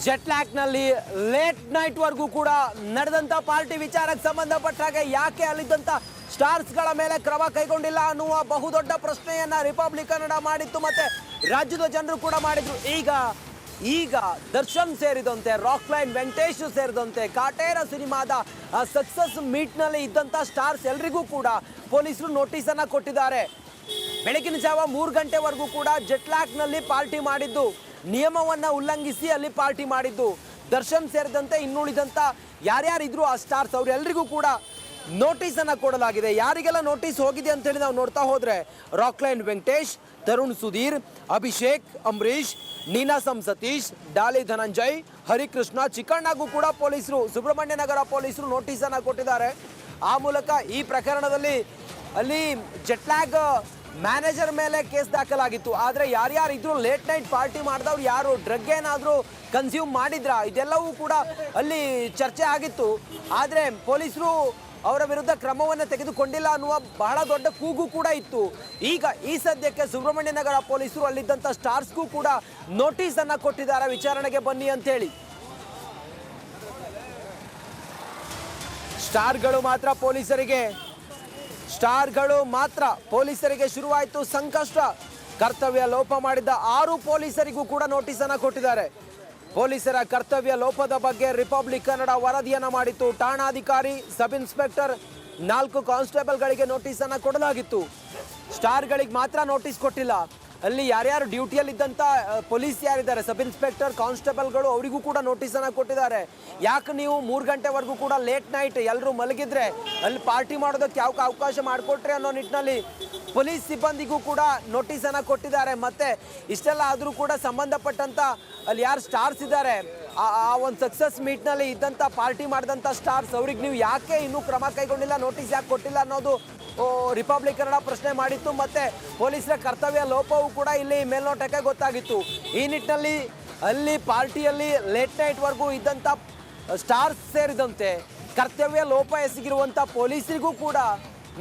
ಜೆಟ್ಲ್ಯಾಕ್ನಲ್ಲಿ late night ವರೆಗೂ ಕೂಡ ನಡೆದಂತ ಪಾರ್ಟಿ ವಿಚಾರಕ್ಕೆ ಸಂಬಂಧಪಟ್ಟ ಹಾಗೆ ಯಾಕೆ ಅಲ್ಲಿದ್ದಂತ ಸ್ಟಾರ್ಸ್ಗಳ ಮೇಲೆ ಕ್ರಮ ಕೈಗೊಂಡಿಲ್ಲ ಅನ್ನುವ ಬಹುದೊಡ್ಡ ಪ್ರಶ್ನೆಯನ್ನ ರಿಪಬ್ಲಿಕ್ ಕನ್ನಡ ಮಾಡಿತ್ತು, ಮತ್ತೆ ರಾಜ್ಯದ ಜನರು ಕೂಡ ಮಾಡಿದ್ರು. ಈಗ ದರ್ಶನ್ ಸೇರಿದಂತೆ ರಾಕ್ಲೈನ್ ವೆಂಕಟೇಶ್ ಸೇರಿದಂತೆ ಕಾಟೇರ ಸಿನಿಮಾದ ಸಕ್ಸಸ್ ಮೀಟ್ ನಲ್ಲಿ ಇದ್ದಂತ ಸ್ಟಾರ್ಸ್ ಎಲ್ರಿಗೂ ಕೂಡ ಪೊಲೀಸರು ನೋಟಿಸ್ ಅನ್ನ ಕೊಟ್ಟಿದ್ದಾರೆ. ಬೆಳಗಿನ ಜಾವ 3 ಗಂಟೆವರೆಗೂ ಕೂಡ ಜೆಟ್ಲ್ಯಾಕ್ನಲ್ಲಿ ಪಾರ್ಟಿ ಮಾಡಿದ್ದು, ನಿಯಮವನ್ನ ಉಲ್ಲಂಘಿಸಿ ಅಲ್ಲಿ ಪಾರ್ಟಿ ಮಾಡಿದ್ದು. ದರ್ಶನ್ ಸೇರಿದಂತೆ ಇನ್ನುಳಿದಂತ ಯಾರ್ಯಾರಿದ್ರು ಆ ಸ್ಟಾರ್ಸ್ ಅವರೆಲ್ಲರಿಗೂ ಕೂಡ ನೋಟಿಸ್ ಅನ್ನ ಕೊಡಲಾಗಿದೆ. ಯಾರಿಗೆಲ್ಲ ನೋಟಿಸ್ ಹೋಗಿದೆ ಅಂತ ಹೇಳಿ ನಾವು ನೋಡ್ತಾ ಹೋದ್ರೆ ರಾಕ್ಲೈನ್ ವೆಂಕಟೇಶ್, ತರುಣ್ ಸುಧೀರ್, ಅಭಿಷೇಕ್, ಅಂಬರೀಶ್, ನೀನಾಸಂ ಸತೀಶ್, ಡಾಲಿ ಧನಂಜಯ್, ಹರಿಕೃಷ್ಣ, ಚಿಕ್ಕಣ್ಣಗೂ ಕೂಡ ಪೊಲೀಸರು, ಸುಬ್ರಹ್ಮಣ್ಯ ನಗರ ಪೊಲೀಸರು ನೋಟಿಸ್ ಅನ್ನ ಕೊಟ್ಟಿದ್ದಾರೆ. ಆ ಮೂಲಕ ಈ ಪ್ರಕರಣದಲ್ಲಿ ಅಲ್ಲಿ ಜೆಟ್ಲ್ಯಾಗ್ ಮ್ಯಾನೇಜರ್ ಮೇಲೆ ಕೇಸ್ ದಾಖಲಾಗಿತ್ತು. ಆದರೆ ಯಾರ್ಯಾರಿದ್ರು ಲೇಟ್ ನೈಟ್ ಪಾರ್ಟಿ ಮಾಡಿದವ್ರು ಯಾರು, ಡ್ರಗ್ ಏನಾದರೂ ಕನ್ಸ್ಯೂಮ್ ಮಾಡಿದ್ರ, ಇದೆಲ್ಲವೂ ಕೂಡ ಅಲ್ಲಿ ಚರ್ಚೆ ಆಗಿತ್ತು. ಆದರೆ ಪೊಲೀಸರು ಅವರ ವಿರುದ್ಧ ಕ್ರಮವನ್ನು ತೆಗೆದುಕೊಂಡಿಲ್ಲ ಅನ್ನುವ ಬಹಳ ದೊಡ್ಡ ಕೂಗು ಕೂಡ ಇತ್ತು. ಈಗ ಈ ಸದ್ಯಕ್ಕೆ ಸುಬ್ರಹ್ಮಣ್ಯ ನಗರ ಪೊಲೀಸರು ಅಲ್ಲಿದ್ದಂಥ ಸ್ಟಾರ್ಸ್ಗೂ ಕೂಡ ನೋಟಿಸ್ ಅನ್ನ ಕೊಟ್ಟಿದ್ದಾರೆ, ವಿಚಾರಣೆಗೆ ಬನ್ನಿ ಅಂತ ಹೇಳಿ. ಸ್ಟಾರ್ಗಳು ಮಾತ್ರ ಪೊಲೀಸರಿಗೆ ಶುರುವಾಯಿತು ಸಂಕಷ್ಟ. ಕರ್ತವ್ಯ ಲೋಪ ಮಾಡಿದ್ದ 6 ಪೊಲೀಸರಿಗೂ ಕೂಡ ನೋಟಿಸ್ ಅನ್ನ ಕೊಟ್ಟಿದ್ದಾರೆ. ಪೊಲೀಸರ ಕರ್ತವ್ಯ ಲೋಪದ ಬಗ್ಗೆ ರಿಪಬ್ಲಿಕ್ ಕನ್ನಡ ವರದಿಯನ್ನ ಮಾಡಿತ್ತು. ಠಾಣಾಧಿಕಾರಿ, ಸಬ್ ಇನ್ಸ್ಪೆಕ್ಟರ್, 4 ಕಾನ್ಸ್ಟೇಬಲ್ಗಳಿಗೆ ನೋಟಿಸ್ ಅನ್ನ ಕೊಡಲಾಗಿತ್ತು. ಸ್ಟಾರ್ಗಳಿಗೆ ಮಾತ್ರ ನೋಟಿಸ್ ಕೊಟ್ಟಿಲ್ಲ. ಅಲ್ಲಿ ಯಾರ್ಯಾರು ಡ್ಯೂಟಿಯಲ್ಲಿದ್ದಂಥ ಪೊಲೀಸ್ ಯಾರಿದ್ದಾರೆ, ಸಬ್ ಇನ್ಸ್ಪೆಕ್ಟರ್, ಕಾನ್ಸ್ಟೇಬಲ್ಗಳು, ಅವರಿಗೂ ಕೂಡ ನೋಟಿಸ್ ಅನ್ನ ಕೊಟ್ಟಿದ್ದಾರೆ. ಯಾಕೆ ನೀವು 3 ಗಂಟೆವರೆಗೂ ಕೂಡ ಲೇಟ್ ನೈಟ್ ಎಲ್ಲರೂ ಮಲಗಿದ್ರೆ ಅಲ್ಲಿ ಪಾರ್ಟಿ ಮಾಡೋದಕ್ಕೆ ಯಾವ ಅವಕಾಶ ಮಾಡಿಕೊಟ್ರಿ ಅನ್ನೋ ನಿಟ್ಟಿನಲ್ಲಿ ಪೊಲೀಸ್ ಸಿಬ್ಬಂದಿಗೂ ಕೂಡ ನೋಟಿಸ್ ಅನ್ನ ಕೊಟ್ಟಿದ್ದಾರೆ. ಮತ್ತೆ ಇಷ್ಟೆಲ್ಲ ಆದರೂ ಕೂಡ ಸಂಬಂಧಪಟ್ಟಂತ ಅಲ್ಲಿ ಯಾರು ಸ್ಟಾರ್ಸ್ ಇದ್ದಾರೆ, ಆ ಒಂದು ಸಕ್ಸಸ್ ಮೀಟ್ನಲ್ಲಿ ಇದ್ದಂಥ ಪಾರ್ಟಿ ಮಾಡಿದಂಥ ಸ್ಟಾರ್ಸ್ ಅವ್ರಿಗೆ ನೀವು ಯಾಕೆ ಇನ್ನೂ ಕ್ರಮ ಕೈಗೊಂಡಿಲ್ಲ, ನೋಟಿಸ್ ಯಾಕೆ ಕೊಟ್ಟಿಲ್ಲ ಅನ್ನೋದು ರಿಪಬ್ಲಿಕ್ ಕನ್ನಡ ಪ್ರಶ್ನೆ ಮಾಡಿತ್ತು. ಮತ್ತೆ ಪೊಲೀಸರ ಕರ್ತವ್ಯ ಲೋಪವೂ ಕೂಡ ಇಲ್ಲಿ ಮೇಲ್ನೋಟಕ್ಕೆ ಗೊತ್ತಾಗಿತ್ತು. ಈ ನಿಟ್ಟಿನಲ್ಲಿ ಅಲ್ಲಿ ಪಾರ್ಟಿಯಲ್ಲಿ ಲೇಟ್ ನೈಟ್ವರೆಗೂ ಇದ್ದಂಥ ಸ್ಟಾರ್ಸ್ ಸೇರಿದಂತೆ ಕರ್ತವ್ಯ ಲೋಪ ಎಸಗಿರುವಂಥ ಪೊಲೀಸರಿಗೂ ಕೂಡ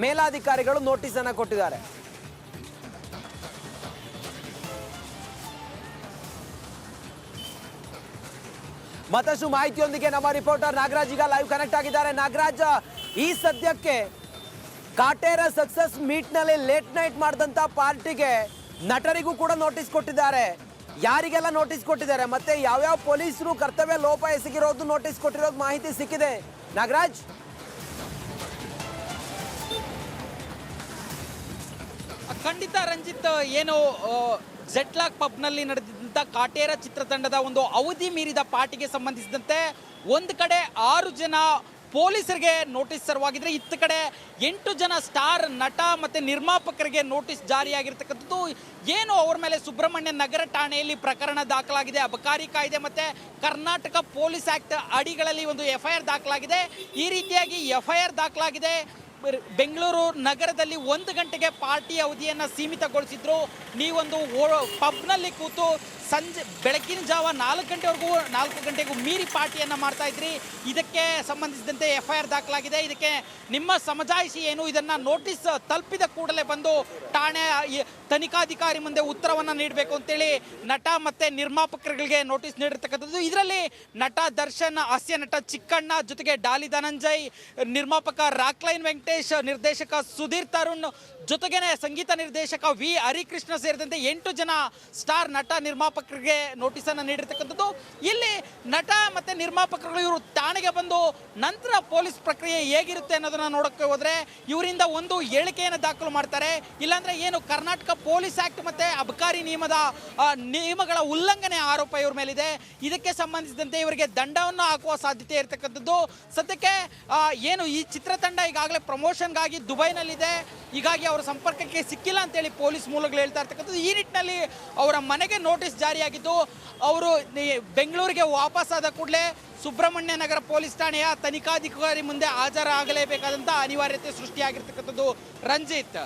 ಮೇಲಾಧಿಕಾರಿಗಳು ನೋಟಿಸ್ ಅನ್ನು ಕೊಟ್ಟಿದ್ದಾರೆ. ಮತ್ತಷ್ಟು ಮಾಹಿತಿಯೊಂದಿಗೆ ನಮ್ಮ ರಿಪೋರ್ಟರ್ ನಾಗರಾಜ್ ಈಗ ಲೈವ್ ಕನೆಕ್ಟ್ ಆಗಿದ್ದಾರೆ. ನಾಗರಾಜ್, ಈ ಸದ್ಯಕ್ಕೆ ಕಾಟೇರ ಸಕ್ಸಸ್ ಮೀಟ್ನಲ್ಲಿ ಲೇಟ್ ನೈಟ್ ಮಾಡಿದಂಥ ಪಾರ್ಟಿಗೆ ನಟರಿಗೂ ಕೂಡ ನೋಟಿಸ್ ಕೊಟ್ಟಿದ್ದಾರೆ. ಯಾರಿಗೆಲ್ಲ ನೋಟಿಸ್ ಕೊಟ್ಟಿದ್ದಾರೆ ಮತ್ತೆ ಯಾವ್ಯಾವ ಪೊಲೀಸರು ಕರ್ತವ್ಯ ಲೋಪ ಎಸಗಿರೋದು ನೋಟಿಸ್ ಕೊಟ್ಟಿರೋದು ಮಾಹಿತಿ ಸಿಕ್ಕಿದೆ ನಾಗರಾಜ್? ಖಂಡಿತ ರಂಜಿತ್, ಏನು ಜೆಟ್ಲ್ಯಾಕ್ ಪಬ್ನಲ್ಲಿ ನಡೆದಂಥ ಕಾಟೇರ ಚಿತ್ರತಂಡದ ಒಂದು ಅವಧಿ ಮೀರಿದ ಪಾರ್ಟಿಗೆ ಸಂಬಂಧಿಸಿದಂತೆ ಒಂದು ಕಡೆ 6 ಜನ ಪೊಲೀಸರಿಗೆ ನೋಟಿಸ್ ಸರ್ವಾಗಿದ್ರೆ, ಇತ್ತ ಕಡೆ 8 ಜನ ಸ್ಟಾರ್ ನಟ ಮತ್ತು ನಿರ್ಮಾಪಕರಿಗೆ ನೋಟಿಸ್ ಜಾರಿಯಾಗಿರ್ತಕ್ಕಂಥದ್ದು. ಏನು ಅವ್ರ ಮೇಲೆ ಸುಬ್ರಹ್ಮಣ್ಯ ನಗರ ಠಾಣೆಯಲ್ಲಿ ಪ್ರಕರಣ ದಾಖಲಾಗಿದೆ. ಅಬಕಾರಿ ಕಾಯ್ದೆ ಮತ್ತು ಕರ್ನಾಟಕ ಪೊಲೀಸ್ ಆ್ಯಕ್ಟ್ ಅಡಿಗಳಲ್ಲಿ ಒಂದು FIR ದಾಖಲಾಗಿದೆ. ಈ ರೀತಿಯಾಗಿ FIR ದಾಖಲಾಗಿದೆ. ಬೆಂಗಳೂರು ನಗರದಲ್ಲಿ 1 ಗಂಟೆಗೆ ಪಾರ್ಟಿ ಅವಧಿಯನ್ನು ಸೀಮಿತಗೊಳಿಸಿದ್ರು. ನೀವೊಂದು ಪಬ್ನಲ್ಲಿ ಕೂತು ಬೆಳಗಿನ ಜಾವ 4 ಗಂಟೆಗೂ ಮೀರಿ ಪಾರ್ಟಿಯನ್ನು ಮಾಡ್ತಾ ಇದ್ರಿ. ಇದಕ್ಕೆ ಸಂಬಂಧಿಸಿದಂತೆ FIR ದಾಖಲಾಗಿದೆ. ಇದಕ್ಕೆ ನಿಮ್ಮ ಸಮಜಾಯಿಷಿ ಏನು? ಇದನ್ನು ನೋಟಿಸ್ ತಲುಪಿದ ಕೂಡಲೇ ಬಂದು ಠಾಣೆ ತನಿಖಾಧಿಕಾರಿ ಮುಂದೆ ಉತ್ತರವನ್ನು ನೀಡಬೇಕು ಅಂತೇಳಿ ನಟ ಮತ್ತು ನಿರ್ಮಾಪಕರಿಗೆ ನೋಟಿಸ್ ನೀಡಿರ್ತಕ್ಕಂಥದ್ದು. ಇದರಲ್ಲಿ ನಟ ದರ್ಶನ್, ಹಾಸ್ಯ ನಟ ಚಿಕ್ಕಣ್ಣ, ಜೊತೆಗೆ ಡಾಲಿ ಧನಂಜಯ್, ನಿರ್ಮಾಪಕ ರಾಕ್ಲೈನ್ ವೆಂಕಟೇಶ್, ನಿರ್ದೇಶಕ ಸುಧೀರ್, ತರುಣ್, ಜೊತೆಗೇನೆ ಸಂಗೀತ ನಿರ್ದೇಶಕ V ಹರಿಕೃಷ್ಣ ಸೇರಿದಂತೆ 8 ಜನ ಸ್ಟಾರ್ ನಟ ನಿರ್ಮಾಪಕರಿಗೆ ನೋಟಿಸ್ ಅನ್ನು ನೀಡಿರ್ತಕ್ಕಂಥದ್ದು. ಇಲ್ಲಿ ನಟ ಮತ್ತೆ ನಿರ್ಮಾಪಕರು ಇವರು ಠಾಣೆಗೆ ಬಂದು ನಂತರ ಪೊಲೀಸ್ ಪ್ರಕ್ರಿಯೆ ಹೇಗಿರುತ್ತೆ ಅನ್ನೋದನ್ನ ನೋಡಕ್ಕೆ ಹೋದ್ರೆ ಇವರಿಂದ ಒಂದು ಹೇಳಿಕೆಯನ್ನು ದಾಖಲು ಮಾಡ್ತಾರೆ. ಇಲ್ಲಾಂದ್ರೆ ಏನು ಕರ್ನಾಟಕ ಪೊಲೀಸ್ ಆಕ್ಟ್ ಮತ್ತೆ ಅಬಕಾರಿ ನಿಯಮಗಳ ಉಲ್ಲಂಘನೆ ಆರೋಪ ಇವ್ರ ಮೇಲಿದೆ. ಇದಕ್ಕೆ ಸಂಬಂಧಿಸಿದಂತೆ ಇವರಿಗೆ ದಂಡವನ್ನು ಹಾಕುವ ಸಾಧ್ಯತೆ ಇರತಕ್ಕಂಥದ್ದು. ಸದ್ಯಕ್ಕೆ ಏನು ಈ ಚಿತ್ರತಂಡ ಈಗಾಗಲೇ ಪ್ರಮೋಷನ್ಗಾಗಿ ದುಬೈನಲ್ಲಿದೆ. ಹೀಗಾಗಿ ಅವರ ಸಂಪರ್ಕಕ್ಕೆ ಸಿಕ್ಕಿಲ್ಲ ಅಂತೇಳಿ ಪೊಲೀಸ್ ಮೂಲಗಳು ಹೇಳ್ತಾ ಇರ್ತಕ್ಕಂಥದ್ದು. ಈ ನಿಟ್ಟಿನಲ್ಲಿ ಅವರ ಮನೆಗೆ ನೋಟಿಸ್ ಜಾರಿಯಾಗಿದ್ದು, ಅವರು ಬೆಂಗಳೂರಿಗೆ ವಾಪಸ್ಸಾದ ಕೂಡಲೇ ಸುಬ್ರಹ್ಮಣ್ಯ ನಗರ ಪೊಲೀಸ್ ಠಾಣೆಯ ತನಿಖಾಧಿಕಾರಿ ಮುಂದೆ ಹಾಜರಾಗಲೇಬೇಕಾದಂಥ ಅನಿವಾರ್ಯತೆ ಸೃಷ್ಟಿಯಾಗಿರ್ತಕ್ಕಂಥದ್ದು ರಂಜಿತ್.